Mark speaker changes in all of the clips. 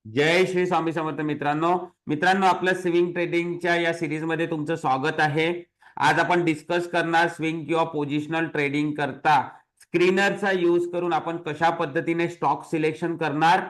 Speaker 1: जय श्री स्वामी समर्थ मित्रांनो मित्रांनो आपल्या स्विंग ट्रेडिंगच्या या सिरीज मध्ये तुमचं स्वागत आहे। आज आपण डिस्कस करणार स्विंग किंवा पोझिशनल ट्रेडिंग करता स्क्रीनरचा यूज करून आपण कशा पद्धतीने स्टॉक सिलेक्शन करणार,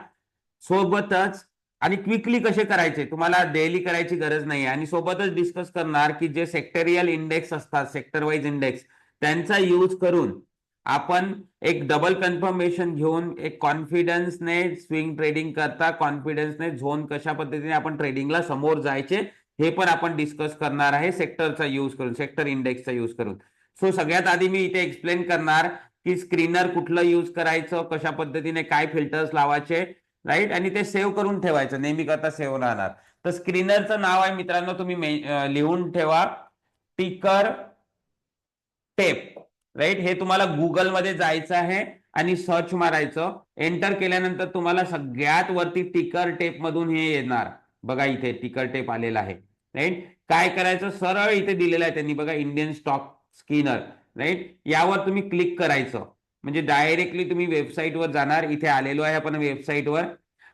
Speaker 1: सोबतच आणि क्विकली कसे करायचे, तुम्हाला डेली करायची गरज नाही आणि सोबतच डिस्कस करणार की जे सेक्टरियल इंडेक्स असतात, सेक्टर वाईज इंडेक्स, त्यांचा यूज करून आपण एक डबल कन्फर्मेशन घेऊन एक कॉन्फिडन्सने स्विंग ट्रेडिंग करता कॉन्फिडन्सने झोन कशा पद्धतीने आपण ट्रेडिंगला समोर जायचे हे पण आपण डिस्कस करणार आहे सेक्टरचा यूज करून, सेक्टर इंडेक्सचा यूज करून। सो सगळ्यात आधी मी इथे एक्सप्लेन करणार की स्क्रीनर कुठलं यूज करायचं, कशा पद्धतीने काय फिल्टर्स लावायचे, राईट, आणि ते सेव्ह करून ठेवायचं, नेहमी करता सेव्ह राहणार। तर स्क्रीनरचं नाव आहे मित्रांनो, तुम्ही लिहून ठेवा, टिकर टेप, राईट। हे तुम्हाला गुगलमध्ये जायचं आहे आणि सर्च मारायचं, एंटर केल्यानंतर तुम्हाला सगळ्यात वरती टिकर टेप मधून हे येणार, बघा इथे टिकर टेप आलेला आहे, राईट। काय करायचं, सरळ इथे दिलेलं आहे त्यांनी, बघा इंडियन स्टॉक स्कॅनर, राईट, यावर तुम्ही क्लिक करायचं म्हणजे डायरेक्टली तुम्ही वेबसाईटवर जाणार। इथे आलेलो आहे आपण वेबसाईटवर।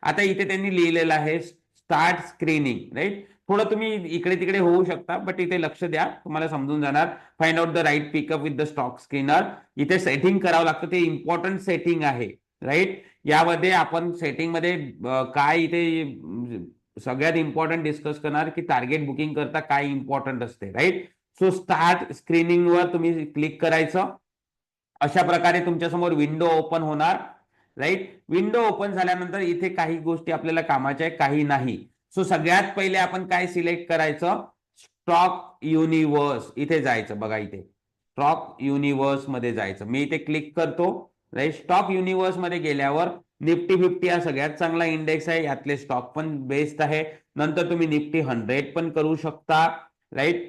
Speaker 1: आता इथे त्यांनी लिहिलेलं आहे स्टार्ट स्क्रीनिंग, राईट। थोडं तुम्ही इकडे तिकडे होऊ शकता, बट इथे लक्ष द्या, तुम्हाला समजून जाणार। Find out the right pickup with the stock screener, इथे सेटिंग करावं लागतं, ते इम्पॉर्टंट सेटिंग आहे, राईट। यामध्ये आपण सेटिंग मध्ये काय इथे सगळ्यात इम्पॉर्टंट डिस्कस करणार की टार्गेट बुकिंग करता काय इम्पॉर्टंट असते, राईट। सो स्टार्ट स्क्रीनिंग वर तुम्ही क्लिक करायचं। अशा प्रकारे तुमच्या समोर विंडो ओपन होणार, राईट। विंडो ओपन झाल्यानंतर इथे काही गोष्टी आपल्याला कामाच्या आहे, काही नाही। सो सगळ्यात पहिले आपण काय सिलेक्ट करायचं, स्टॉक युनिवर्स, इथे जायचं, बघा इथे स्टॉक युनिवर्स मध्ये जायचं। मी इथे क्लिक करतो, राईट। स्टॉक युनिवर्स मध्ये गेल्यावर निफ्टी 50 हा सगळ्यात चांगला इंडेक्स आहे, यातले स्टॉक पण बेस्ट आहे। नंतर तुम्ही निफ्टी 100 पण करू शकता, राईट।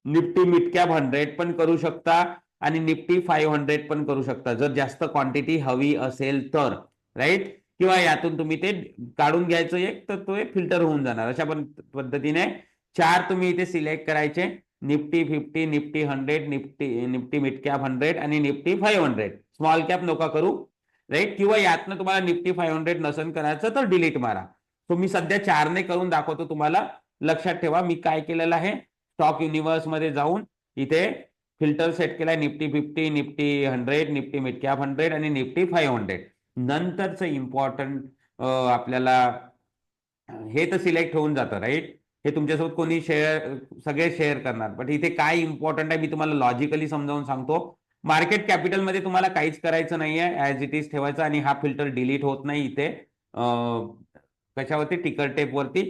Speaker 1: निफ्टी मिड कॅप 100 पण करू शकता आणि निफ्टी 500 पण करू शकता, जर जास्त क्वांटिटी हवी असेल तर, राईट। किंवा यातून तुम्ही ते काढून घ्यायचं एक, तर तो फिल्टर होऊन जाणार। अशा पद्धतीने चार तुम्ही इथे सिलेक्ट करायचे, Nifty 50, Nifty 100, Nifty mid cap 100 आणि निफ्टी 500। स्मॉल कॅप नका करू, राईट। किंवा यातनं तुम्हाला निफ्टी 500 नसन करायचं तर डिलीट मारा। तो मी सध्या चारने करून दाखवतो तुम्हाला, लक्षात ठेवा मी काय केलेलं आहे। स्टॉक युनिवर्स मध्ये जाऊन इथे फिल्टर सेट केलाय, Nifty 50, Nifty 100, Nifty mid cap 100 आणि निफ्टी 500। नंतरच इम्पॉर्टंट आपल्याला हे तर सिलेक्ट होऊन जातं, राईट। हे तुमच्यासोबत कोणी शेअर, सगळे शेअर करणार, बट इथे काय इम्पॉर्टंट आहे मी तुम्हाला लॉजिकली समजावून सांगतो। मार्केट कॅपिटल मध्ये तुम्हाला काहीच करायचं नाहीये, ऍज इट इज ठेवायचं आणि हा फिल्टर डिलीट होत नाही इथे कशावरती, टिकर टेप वरती।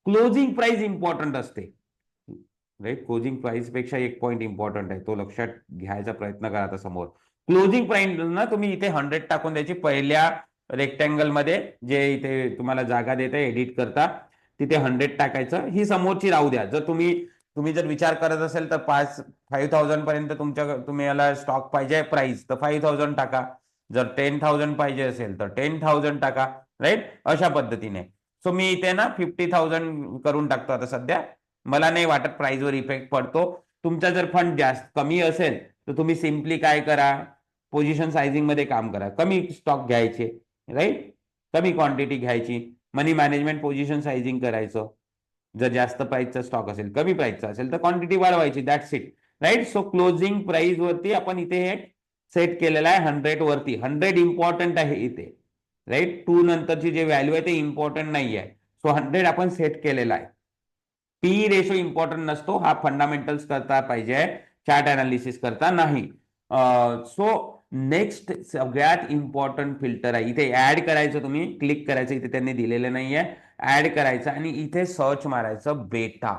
Speaker 1: क्लोजिंग प्राइस इम्पॉर्टंट असते, राईट। क्लोजिंग प्राइस पेक्षा एक पॉइंट इम्पॉर्टंट आहे, तो लक्षात घ्यायचा प्रयत्न करा। आता समोर क्लोजिंग प्राइस ना तुम्ही इथे 100 टाकून द्यायची, पहिल्या रेक्टँगल मध्ये जे इथे तुम्हाला जागा देते एडिट करता, तिथे 100 टाकायचं। ही समोरची राहू द्या। जर तुम्ही तुम्ही जर विचार करत असेल तर 5000 पर्यंत तुम्ही याला स्टॉक पाहिजे प्राइस, तर 5000 टाका। जर 10,000 पाहिजे असेल तर 10,000 टाका, राईट। अशा पद्धतीने सो मी इथे ना 50,000 करून टाकतो आता सध्या, मला नाही वाटत प्राइसवर इफेक्ट पडतो। तुमचा जर फंड जास्त कमी असेल तर तुम्ही सिम्पली काय करा, पोझिशन सायझिंग मध्ये काम करा, कमी स्टॉक घ्यायचे, राईट, कमी क्वांटिटी घ्यायची, मनी मॅनेजमेंट पोझिशन सायझिंग करायचं। जर जास्त प्राइसचा स्टॉक असेल, कमी प्राइसचा असेल तर क्वांटिटी वाढवायची, that's it, right. So closing price वरती आपण इथे हे सेट केलेलं आहे 100 वरती। 100 इम्पॉर्टंट आहे इथे, राईट। 2 नंतरची जे व्हॅल्यू आहे ते इम्पॉर्टंट नाही आहे। सो 100 आपण सेट केलेला आहे। पी रेशो इम्पॉर्टंट नसतो, हा फंडामेंटल्स करता पाहिजे, चार्ट अनालिसिस करता नाही। सो नेक्स्ट सगळ्यात इम्पॉर्टंट फिल्टर आहे, इथे ऍड करायचं, तुम्ही क्लिक करायचं, इथे त्यांनी दिलेलं नाहीये, ऍड करायचं आणि इथे सर्च मारायचं बेटा।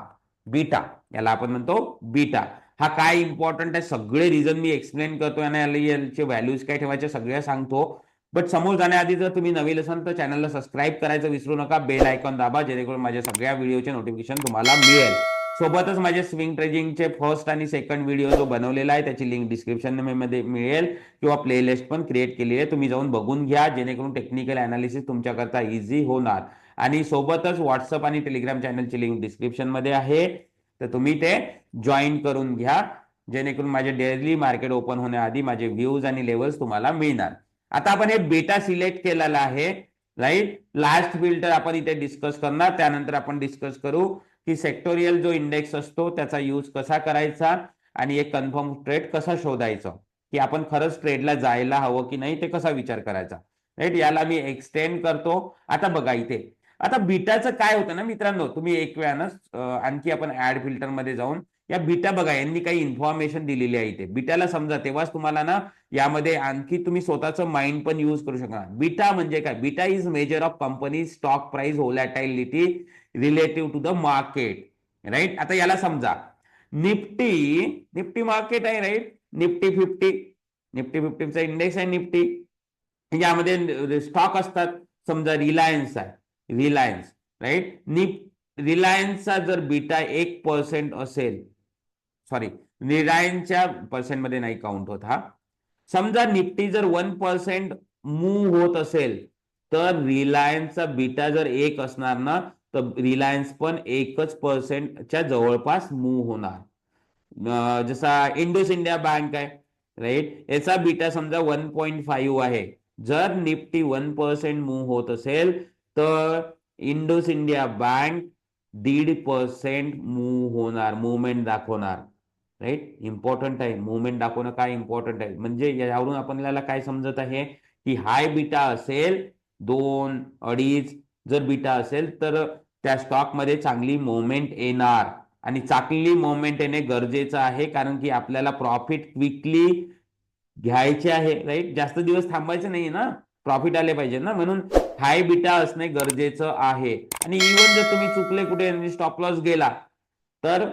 Speaker 1: बीटा याला आपण म्हणतो बीटा। हा काय इम्पॉर्टंट आहे, सगळे रिझन मी एक्सप्लेन करतो आणि याचे व्हॅल्यूज काय ठेवायचे सगळे सांगतो। बट समोर जाण्याआधी जर तुम्ही नवीन असाल तर चॅनलला सबस्क्राईब करायचं विसरू नका, बेल आयकॉन दाबा, जेणेकरून माझ्या सगळ्या व्हिडिओचे नोटिफिकेशन तुम्हाला मिळेल। सोबतच माझे स्विंग ट्रेडिंगचे फर्स्ट आणि सेकंड व्हिडिओ जो बनवलेला आहे त्याची लिंक डिस्क्रिप्शन मध्ये मिळेल, किंवा प्लेलिस्ट पण क्रिएट केली आहे, तुम्ही जाऊन बघून घ्या, जेणेकरून टेक्निकल अनालिसिस तुमच्याकरता इझी होणार। आणि सोबतच व्हॉट्सअप आणि टेलिग्राम चॅनलची लिंक डिस्क्रिप्शन मध्ये आहे, तर तुम्ही ते जॉईन करून घ्या, जेणेकरून माझे डेली मार्केट ओपन होण्याआधी माझे व्ह्यूज आणि लेवल्स तुम्हाला मिळणार। आता आपण हे बेटा सिलेक्ट केलेला आहे, राईट. लास्ट फिल्टर आपण इथे डिस्कस करणार, त्यानंतर आपण डिस्कस करू की सेक्टोरियल जो इंडेक्स असतो त्याचा यूज कसा करायचा आणि एक कन्फर्म ट्रेड कसा शोधायचा, की आपण खरंच ट्रेडला जायला हवं की नाही ते कसा विचार करायचा. राईट. याला मी एक्सटेंड करतो. आता बघा इथे, आता बीटाचं काय होतं ना मित्रांनो, तुम्ही एक वेळानं आणखी आपण ऍड फिल्टर मध्ये जाऊन या बीटा बघा, यांनी काही इन्फॉर्मेशन दिलेली आहे इथे. बीटाला समजा तेव्हाच तुम्हाला ना यामध्ये आणखी तुम्ही स्वतःचं माइंड पण यूज करू शकता. बीटा म्हणजे काय? Beta is measure of company stock price volatility relative to the market. Right. आता याला समजा निफ्टी, निफ्टी मार्केट आहे. राईट. निफ्टी 50, निफ्टी 50चा इंडेक्स आहे निफ्टी. यामध्ये स्टॉक असतात. समजा रिलायन्स आहे, रिलायन्स. राईट. रिलायन्सचा जर बीटा 1% असेल, सॉरी रिलायन्सच्या पर्सेंट मध्ये नाही काउंट होत हा. समजा निफ्टी जर 1% मूव्ह होत असेल तर रिलायन्सचा बीटा जर 1 असणार ना, तर रिलायन्स पण 1% जवळपास मूव्ह होणार. जसा इंडस इंडिया बँक आहे. राईट. याचा बीटा समजा 1.5 आहे. जर निफ्टी 1% मूव्ह होत असेल तर इंडस इंडिया बँक 1.5% मूव्ह होणार, मुवमेंट दाखवणार. राईट. इम्पॉर्टंट आहे, मुवमेंट दाखवणं काय इम्पॉर्टंट आहे. म्हणजे यावरून आपल्याला काय समजत आहे की हाय बीटा असेल 2, 2.5 जर बीटा असेल तर त्या स्टॉक मध्ये चांगली मुवमेंट येणार. आणि चांगली मुवमेंट येणे गरजेचं आहे, कारण की आपल्याला प्रॉफिट क्विकली घ्यायचे आहे. राईट. जास्त दिवस थांबायचं नाही ना, प्रॉफिट आले पाहिजे ना, म्हणून हाय बीटा असणे गरजेचं आहे. आणि इव्हन जर तुम्ही चुकले कुठे स्टॉप लॉस गेला तर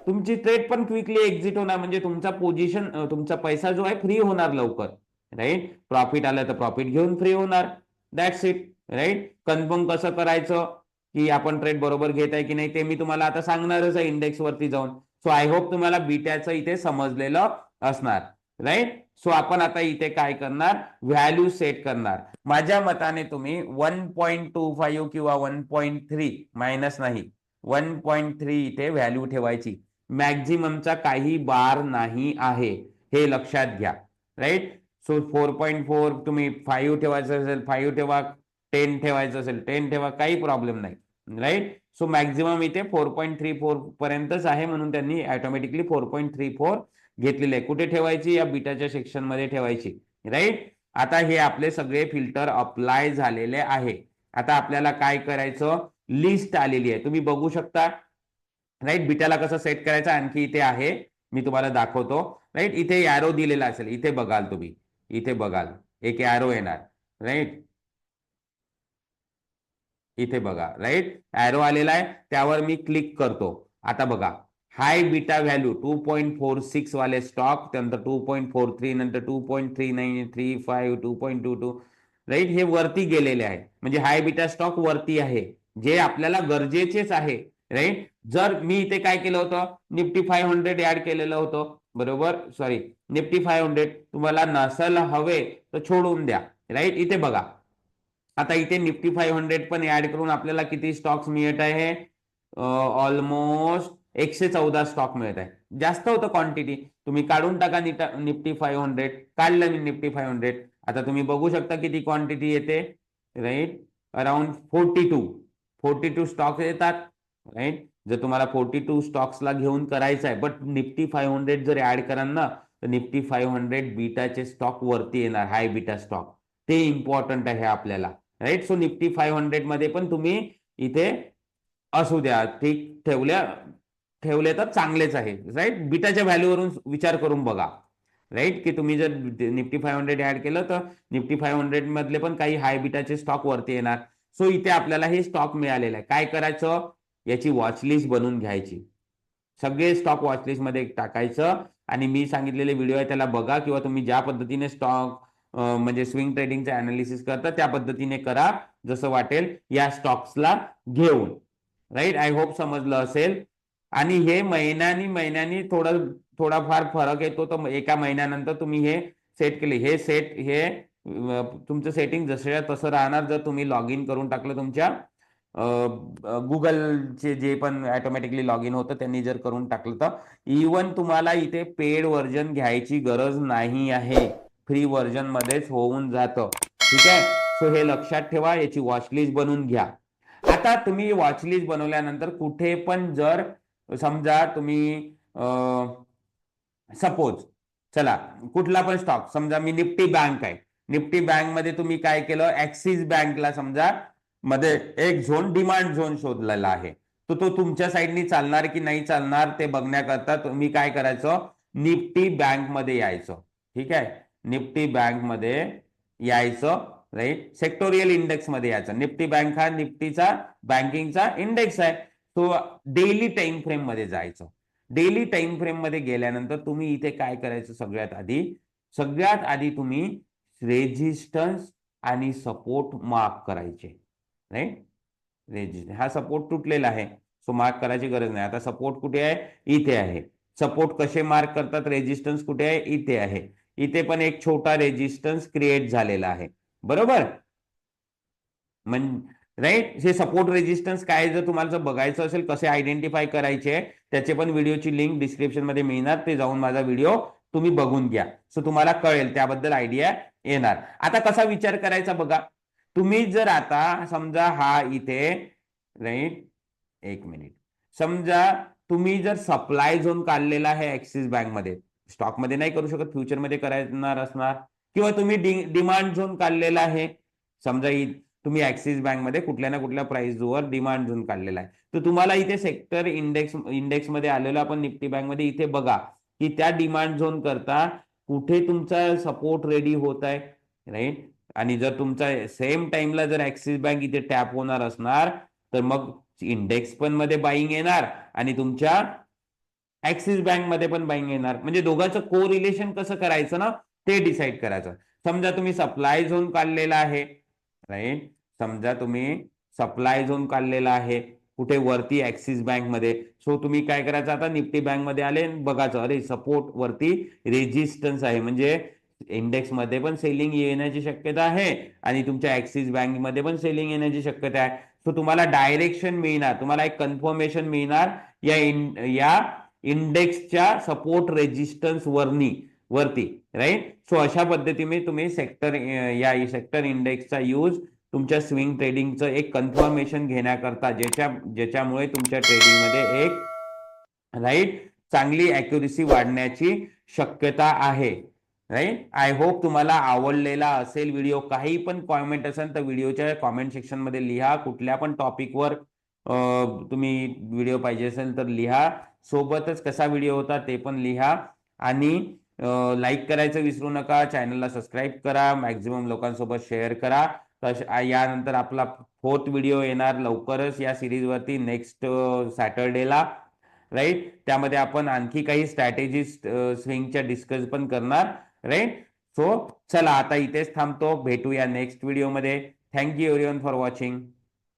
Speaker 1: तुमची ट्रेड पण क्विकली एक्झिट होणार, म्हणजे तुमचा पोझिशन, तुमचा पैसा जो आहे फ्री होणार लवकर. राईट. प्रॉफिट आलं तर प्रॉफिट घेऊन फ्री होणार. That's it. राईट. कन्फर्म कसं करायचं की आपण ट्रेड बरोबर घेत आहे की नाही ते मी तुम्हाला आता सांगणारच आहे इंडेक्स वरती जाऊन. सो आय होप तुम्हाला बीटाचं इथे समजलेलं असणार. राईट. सो आपण आता इथे काय करणार, व्हॅल्यू सेट करणार. माझ्या मताने तुम्ही 1.25 किंवा 1.3 मायनस नाही, 1.3 इथे व्हॅल्यू ठेवायची. मॅक्झिममचा काही बार नाही आहे, हे लक्षात घ्या. राईट. सो 4.4 तुम्ही 5 ठेवायचं असेल 5 ठेवा, 10 ठेवायचं असेल 10 ठेवा, काही प्रॉब्लेम नाही. राईट. सो मॅक्झिमम इथे 4.34 पर्यंतच आहे, म्हणून त्यांनी ऑटोमॅटिकली 4.34 घेतलेले आहे. कुठे ठेवायची? या बीटाच्या सेक्शन मध्ये ठेवायची. राईट. आता हे आपले सगळे फिल्टर अप्लाय झालेले आहे. आता आपल्याला काय करायचं, लिस्ट आलेली आहे, तुम्ही बघू शकता. राईट. बीटाला कसं सेट करायचं आणखी इथे आहे, मी तुम्हाला दाखवतो. राईट. इथे एरो दिलेला असेल, इथे बघाल तुम्ही, इथे बघाल एक एरो येणार. राईट. इथे बघा. राईट. एरो आलेला आहे, त्यावर मी क्लिक करतो. आता बघा, हाय बीटा व्हॅल्यू 2.46 वाले स्टॉक, त्यानंतर 2.43, नंतर 2.39, 3.5, 2.22. राईट. हे वरती गेलेले आहे, म्हणजे हाय बीटा स्टॉक वरती आहे, जे आपल्याला गरजेचेच आहे. राईट. जर मी इथे काय केलं होतं, निफ्टी 500 ऍड केलेलं होतं, बरोबर. सॉरी, निफ्टी 500 तुम्हाला नसल हवे तर सोडून द्या. राईट. इथे बघा, आता इथे निफ्टी 500 पण ऍड करून आपल्याला किती स्टॉक्स मिळत आहे, ऑलमोस्ट 114 स्टॉक मिळत आहे. जास्त होतं क्वांटिटी, तुम्ही काढून टाका निफ्टी 500. काढलं मी निफ्टी 500. आता तुम्ही बघू शकता किती क्वांटिटी येते. राईट. अराउंड 42 स्टॉक्स येतात. राईट. जर तुम्हाला 42 स्टॉक्सला घेऊन करायचं आहे, बट निफ्टी 500 जर ऍड कराल ना तर निफ्टी 500 बीटाचे स्टॉक वरती येणार, हाय बीटा स्टॉक. ते इम्पॉर्टंट आहे आपल्याला. राईट. सो निफ्टी 500 मध्ये पण तुम्ही इथे असू द्या, ठीक ठेवले तर चांगलेच आहे. राईट. बीटाच्या व्हॅल्यूवरून विचार करून बघा. राईट. की तुम्ही जर निफ्टी 500 ऍड केलं तर निफ्टी 500 मधले पण काही हाय बीटाचे स्टॉक वरती येणार. सो इथे आपल्याला हे स्टॉक मिळालेलं आहे. काय करायचं, याची वॉचलिस्ट बनवून घ्यायची, सगळे स्टॉक वॉचलिस्ट मध्ये टाकायचं. आणि मी सांगितलेले व्हिडिओ आहे त्याला बघा, किंवा तुम्ही ज्या पद्धतीने स्टॉक म्हणजे स्विंग ट्रेडिंगचे अनालिसिस करता त्या पद्धतीने करा, जसं वाटेल या स्टॉक्सला घेऊन. राईट. आय होप समजलं असेल. आणि हे महिन्यानी थोडाफार फरक येतो, तर एका महिन्यानंतर तुम्ही हे सेट केले, हे तुमचं सेटिंग जसं तसं राहणार जर तुम्ही लॉग इन करून टाकलं तुमच्या गुगलचे जे पण ऑटोमॅटिकली लॉग इन होतं त्यांनी जर करून टाकलं तर. इवन तुम्हाला इथे पेड व्हर्जन घ्यायची गरज नाही आहे, फ्री व्हर्जन मध्येच होऊन जातं. ठीक आहे. सो हे लक्षात ठेवा, याची वॉचलिस्ट बनवून घ्या. आता तुम्ही वॉचलिस्ट बनवल्यानंतर कुठे पण जर समजा तुम्ही सपोज चला कुठला पण स्टॉक समजा मी निफ्टी बँक आहे, निफ्टी बँक मध्ये तुम्ही काय केलं, ऍक्सिस बँकला समजा मध्ये एक झोन डिमांड झोन शोधलेला आहे, तो तुमच्या साईडनी चालणार की नाही चालणार ते बघण्याकरता तुम्ही काय करायचं, निफ्टी बँक मध्ये यायचं. ठीक आहे, निफ्टी बँक मध्ये यायचं, राईट. सेक्टोरियल इंडेक्स मध्ये यायचं. निफ्टी बँक हा निफ्टीचा बँकिंगचा इंडेक्स आहे, तो डेली टाइम फ्रेम मध्ये जायचं. डेली टाइम फ्रेम मध्ये गेल्यानंतर तुम्ही इथे काय करायचं, सगळ्यात आधी तुम्ही रेजिस्टन्स आणि सपोर्ट मार्क करायचे, राईट. रेजिस्टन्स हा सपोर्ट तुटलेला आहे, सो मार्क करायची गरज नाही. आता सपोर्ट कुठे आहे, इथे आहे. सपोर्ट कसे मार्क करतात, रेजिस्टन्स कुठे आहे, इथे आहे. इथे पण एक छोटा रेजिस्टन्स क्रिएट झालेला आहे, बरोबर. राईट. हे सपोर्ट रेजिस्टन्स काय, जर तुम्हाला बघायचं असेल कसे आयडेंटिफाय करायचे, त्याचे पण व्हिडिओची लिंक डिस्क्रिप्शन मध्ये मिळणार, ते जाऊन माझा व्हिडिओ तुम्ही बघून घ्या, सो तुम्हाला कळेल, त्याबद्दल आयडिया येणार. आता कसा विचार करायचा बघा, तुम्ही जर आता समजा हा इथे, राईट, एक मिनिट, समजा तुम्ही जर सप्लाय झोन काढलेला आहे ऍक्सिस बँक मध्ये, स्टॉक मध्ये नाही करू शकत, फ्युचर मध्ये करणार असणार, किंवा तुम्ही डिमांड झोन काढलेला आहे, समजा तुम्ही ऍक्सिस बँक मध्ये कुठल्या ना कुठल्या प्राइस वर डिमांड झोन काढलेला आहे, तर तुम्हाला इथे सेक्टर इंडेक्स मध्ये आलेलो आपण निफ्टी बँक मध्ये, इथे बघा की त्या डिमांड झोन करता कुठे तुमचा सपोर्ट रेडी होत आहे, राईट. आणि जर तुमचा सेम टाइमला जर ऍक्सिस बँक इथे टॅप होणार असणार, तर मग इंडेक्स पण मध्ये बाईंग येणार आणि तुमच्या ऍक्सिस बँक मध्ये पण बाईंग येणार. म्हणजे दोघांचं को रिलेशन कसं करायचं ना, ते डिसाईड करायचं. समजा तुम्ही सप्लाय झोन काढलेला आहे, राईट, समजा तुम्ही सप्लाय झोन काढलेला आहे कुठे वरती ऍक्सिस बँक मध्ये, सो तुम्ही काय करायचं, आता निफ्टी बँक मध्ये आले, बघायचं अरे सपोर्ट वरती रेजिस्टन्स आहे, म्हणजे इंडेक्स मध्ये पण सेलिंग येण्याची शक्यता आहे आणि तुमच्या ऍक्सिस बँक मध्ये पण सेलिंग येण्याची शक्यता आहे. सो तुम्हाला डायरेक्शन मिळणार, तुम्हाला एक कन्फर्मेशन मिळणार या इंडेक्सच्या सपोर्ट रेजिस्टन्स वरती, राईट. सो अशा पद्धतीने तुम्ही सेक्टर इंडेक्सचा यूज तुमच्या स्विंग ट्रेडिंगचं एक कन्फर्मेशन घेण्याकरता, ज्याच्यामुळे तुमच्या ट्रेडिंगमध्ये एक, राईट, चांगली अॅक्युरेसी वाढण्याची शक्यता आहे, राईट. आय होप तुम्हाला आवडलेला असेल व्हिडिओ. काही पण कॉमेंट असेल तर व्हिडिओच्या कॉमेंट सेक्शन मध्ये लिहा, कुठल्या पण टॉपिकवर तुम्ही व्हिडिओ पाहिजे असेल तर लिहा, सोबतच कसा व्हिडिओ होता ते पण लिहा, आणि लाईक करायचं विसरू नका, चॅनलला सबस्क्राईब करा, मॅक्झिमम लोकांसोबत शेअर करा. यानंतर आपला 4th व्हिडिओ येणार लवकरच या सिरीज वरती, नेक्स्ट सॅटरडेला, राईट. त्यामध्ये आपण आणखी काही स्ट्रॅटेजी स्विंगच्या डिस्कस पण करणार, राईट. सो चला आता इथेच थांबतो, भेटूया नेक्स्ट व्हिडिओमध्ये. Thank you everyone for watching.